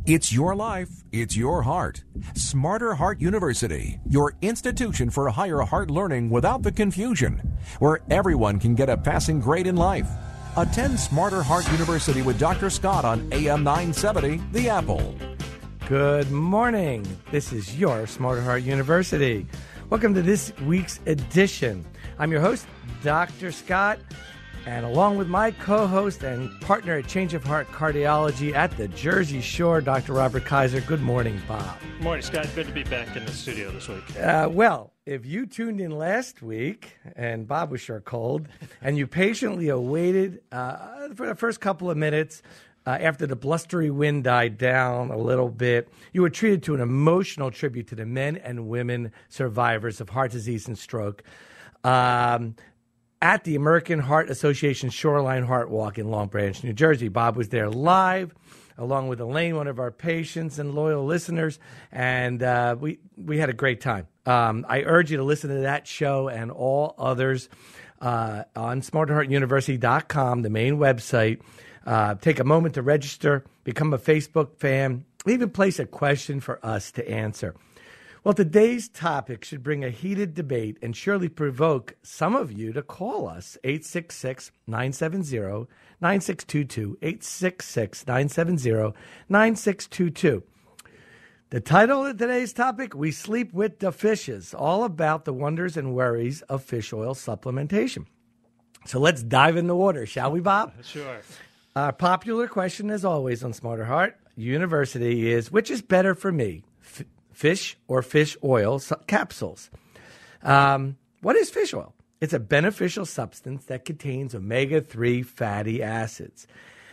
It's your life, it's your heart. Smarter Heart University, your institution for higher heart learning without the confusion, where everyone can get a passing grade in life. Attend Smarter Heart University with Dr. Scott on AM 970, The Apple. Good morning. This is your Smarter Heart University. Welcome to this week's edition. I'm your host, Dr. Scott. And along with my co-host and partner at Change of Heart Cardiology at the Jersey Shore, Dr. Robert Kaiser. Good morning, Bob. Good morning, Scott. Good to be back in the studio this week. Well, if you tuned in last week, and Bob was sure cold, and you patiently awaited for the first couple of minutes after the blustery wind died down a little bit, you were treated to an emotional tribute to the men and women survivors of heart disease and stroke. At the American Heart Association Shoreline Heart Walk in Long Branch, New Jersey. Bob was there live, along with Elaine, one of our patients and loyal listeners, and we had a great time. I urge you to listen to that show and all others on smarterheartuniversity.com, the main website. Take a moment to register, become a Facebook fan, even place a question for us to answer. Well, today's topic should bring a heated debate and surely provoke some of you to call us, 866-970-9622, 866-970-9622. The title of today's topic, We Sleep with the Fishes, all about the wonders and worries of fish oil supplementation. So let's dive in the water, shall we, Bob? Sure. Our popular question, as always, on Smarter Heart University is, which is better for me? Fish or fish oil capsules. What is fish oil? It's a beneficial substance that contains omega-3 fatty acids.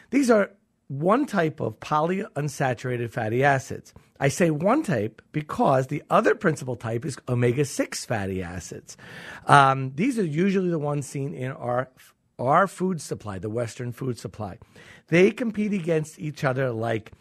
These are one type of polyunsaturated fatty acids. I say one type because the other principal type is omega-6 fatty acids. These are usually the ones seen in our food supply, the Western food supply. They compete against each other like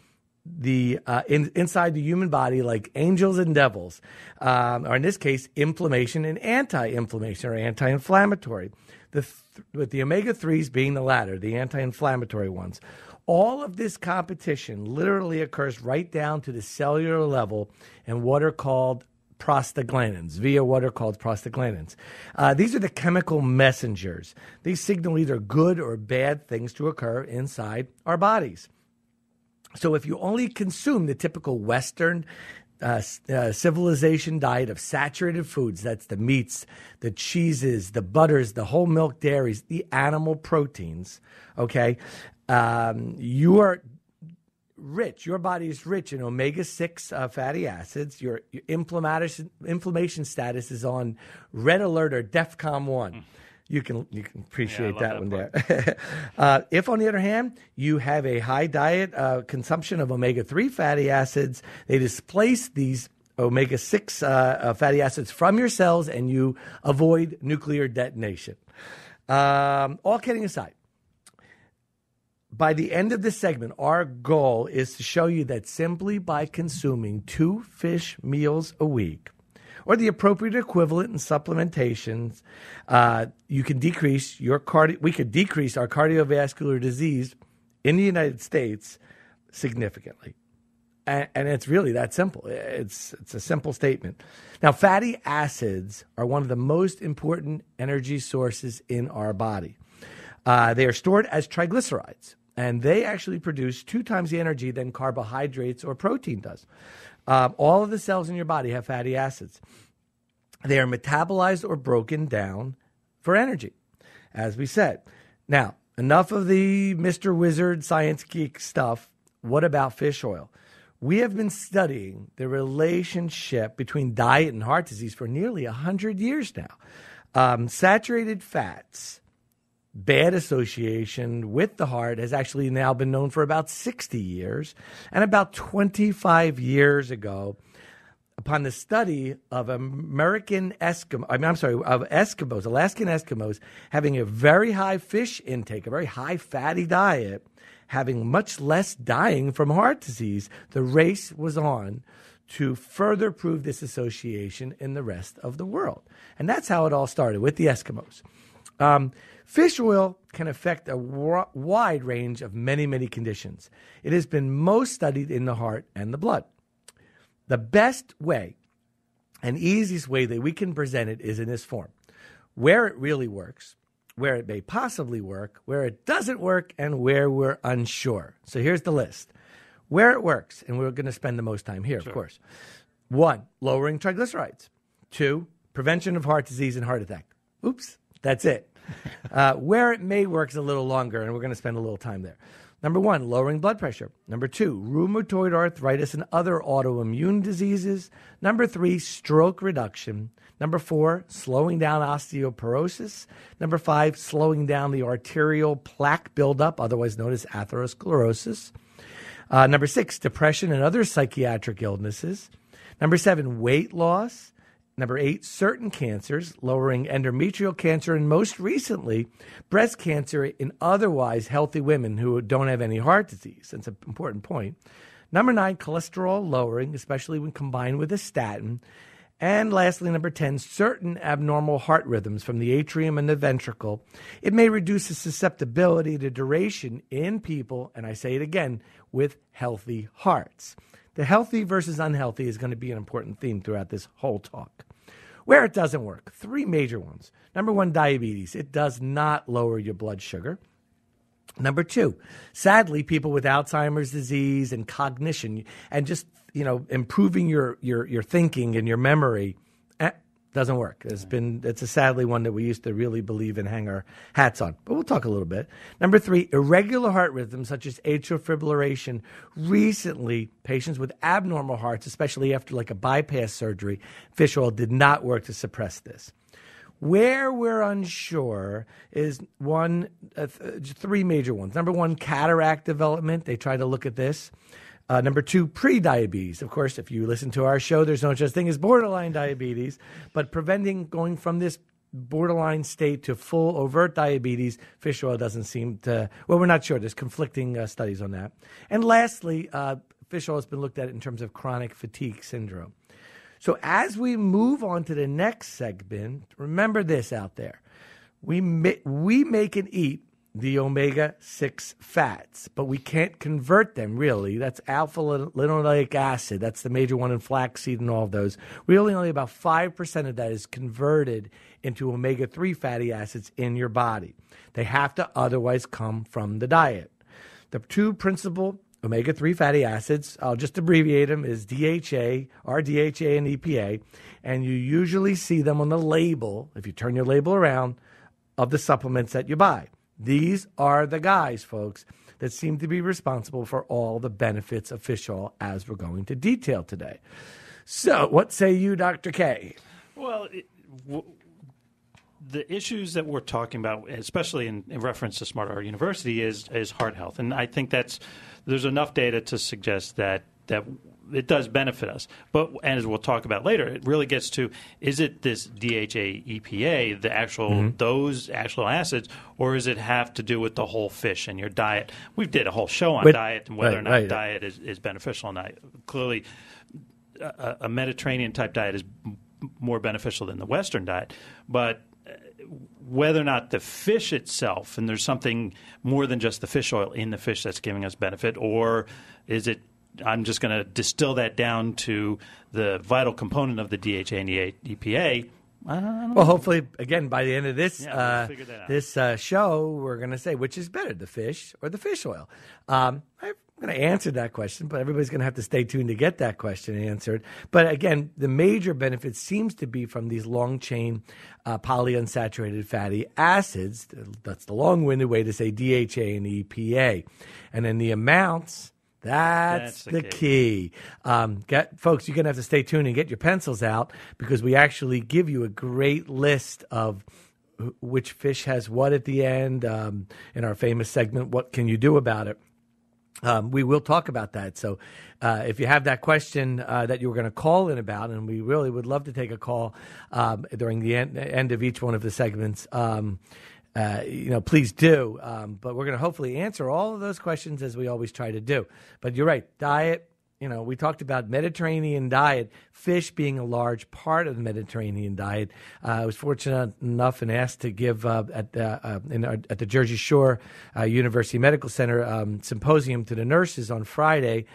inside the human body, like angels and devils, or in this case, inflammation and anti-inflammation or anti-inflammatory. With the omega-3s being the latter, the anti-inflammatory ones. All of this competition literally occurs right down to the cellular level in what are called prostaglandins, via what are called prostaglandins. These are the chemical messengers. These signal either good or bad things to occur inside our bodies. So if you only consume the typical Western civilization diet of saturated foods, that's the meats, the cheeses, the butters, the whole milk dairies, the animal proteins, okay, you are rich. Your body is rich in omega-6 fatty acids. Your inflammation status is on red alert or DEFCON 1. You can appreciate that one there. If, on the other hand, you have a high diet consumption of omega-3 fatty acids, they displace these omega-6 fatty acids from your cells and you avoid nuclear detonation. All kidding aside, by the end of this segment, our goal is to show you that simply by consuming 2 fish meals a week, or the appropriate equivalent in supplementations, you can decrease we could decrease our cardiovascular disease in the United States significantly. And it's really that simple. It's a simple statement. Now, fatty acids are one of the most important energy sources in our body. They are stored as triglycerides, and they actually produce 2 times the energy than carbohydrates or protein does. All of the cells in your body have fatty acids. They are metabolized or broken down for energy, as we said. Now, enough of the Mr. Wizard science geek stuff. What about fish oil? We have been studying the relationship between diet and heart disease for nearly 100 years now. Saturated fats, bad association with the heart has actually now been known for about 60 years. And about 25 years ago, upon the study of Alaskan Eskimos having a very high fish intake, a very high fatty diet, having much less dying from heart disease, the race was on to further prove this association in the rest of the world. And that's how it all started with the Eskimos. Fish oil can affect a wide range of many, many conditions. It has been most studied in the heart and the blood. The best way and easiest way that we can present it is in this form: where it really works, where it may possibly work, where it doesn't work, and where we're unsure. So here's the list. Where it works, and we're going to spend the most time here, of course. 1, lowering triglycerides. 2, prevention of heart disease and heart attack. Oops, that's it. Where it may work is a little longer, and we're going to spend a little time there. Number 1, lowering blood pressure. Number 2, rheumatoid arthritis and other autoimmune diseases. Number 3, stroke reduction. Number 4, slowing down osteoporosis. Number 5, slowing down the arterial plaque buildup, otherwise known as atherosclerosis. Number 6, depression and other psychiatric illnesses. Number 7, weight loss. Number 8, certain cancers, lowering endometrial cancer, and most recently, breast cancer in otherwise healthy women who don't have any heart disease. That's an important point. Number 9, cholesterol lowering, especially when combined with a statin. And lastly, number 10, certain abnormal heart rhythms from the atrium and the ventricle. It may reduce the susceptibility to duration in people, and I say it again, with healthy hearts. The healthy versus unhealthy is going to be an important theme throughout this whole talk. Where it doesn't work, 3 major ones. Number 1, diabetes. It does not lower your blood sugar. Number 2, sadly, people with Alzheimer's disease and cognition and just, improving your thinking and your memory, doesn't work. It's a sadly one that we used to really believe and hang our hats on. But we'll talk a little bit. Number 3, irregular heart rhythms such as atrial fibrillation. Recently, patients with abnormal hearts, especially after like a bypass surgery, fish oil did not work to suppress this. Where we're unsure is 3 major ones. Number 1, cataract development. They try to look at this. Number 2, prediabetes. Of course, if you listen to our show, there's no such thing as borderline diabetes, but preventing going from this borderline state to full overt diabetes, fish oil doesn't seem to, we're not sure. There's conflicting studies on that. And lastly, fish oil has been looked at in terms of chronic fatigue syndrome. So as we move on to the next segment, remember this out there. We make and eat the omega-6 fats, but we can't convert them, really. That's alpha-linoleic acid. That's the major one in flaxseed and all of those. Really only about 5% of that is converted into omega-3 fatty acids in your body. They have to otherwise come from the diet. The 2 principal omega-3 fatty acids, I'll just abbreviate them, is DHA, RDHA, and EPA, and you usually see them on the label, if you turn your label around, of the supplements that you buy. These are the guys, folks, that seem to be responsible for all the benefits of fish oil, as we're going to detail today. So, what say you, Dr. K? Well, the issues that we're talking about, especially in reference to Smarter Heart University, is heart health. And I think there's enough data to suggest that it does benefit us. But as we'll talk about later, it really gets to, is it this DHA, EPA, the actual those actual acids, or does it have to do with the whole fish and your diet? We did a whole show on diet and whether or not diet is beneficial or not. Clearly, a Mediterranean-type diet is more beneficial than the Western diet. But whether or not the fish itself, and there's something more than just the fish oil in the fish that's giving us benefit, or is it, I'm just going to distill that down to the vital component of the DHA and the EPA. Well, hopefully, again, by the end of this we'll figure that out. this show, we're going to say which is better, the fish or the fish oil. I'm going to answer that question, but everybody's going to have to stay tuned to get that question answered. But again, the major benefit seems to be from these long-chain polyunsaturated fatty acids. That's the long-winded way to say DHA and EPA. And then the amounts... That's the key. Folks, you're going to have to stay tuned and get your pencils out because we actually give you a great list of which fish has what at the end in our famous segment, What Can You Do About It? We will talk about that. So if you have that question that you were going to call in about, and we really would love to take a call during the end of each one of the segments, please do. But we're going to hopefully answer all of those questions as we always try to do. But you're right. Diet, we talked about Mediterranean diet, fish being a large part of the Mediterranean diet. I was fortunate enough and asked to give at the Jersey Shore University Medical Center symposium to the nurses on Friday.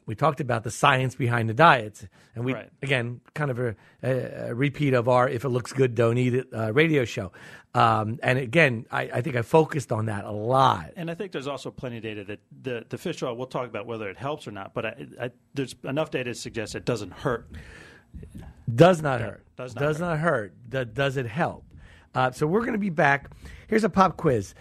We talked about the science behind the diets. And we, again, kind of a repeat of our If It Looks Good, Don't Eat It radio show. And again, I think I focused on that a lot. And I think there's also plenty of data that the fish oil, we'll talk about whether it helps or not, but there's enough data to suggest it doesn't hurt. Does not hurt. Does not hurt. Does it help? So we're going to be back. Here's a pop quiz.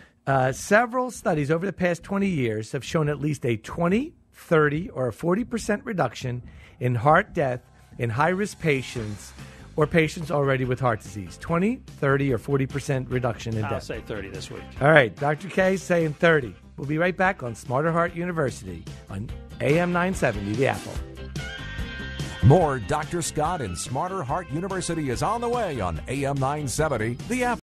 Several studies over the past 20 years have shown at least a 20, 30, or a 40% reduction in heart death in high-risk patients or patients already with heart disease. 20, 30, or 40% reduction in death. I'll say 30 this week. All right, Dr. K saying 30. We'll be right back on Smarter Heart University on AM 970, The Apple. More Dr. Scott and Smarter Heart University is on the way on AM 970, The Apple.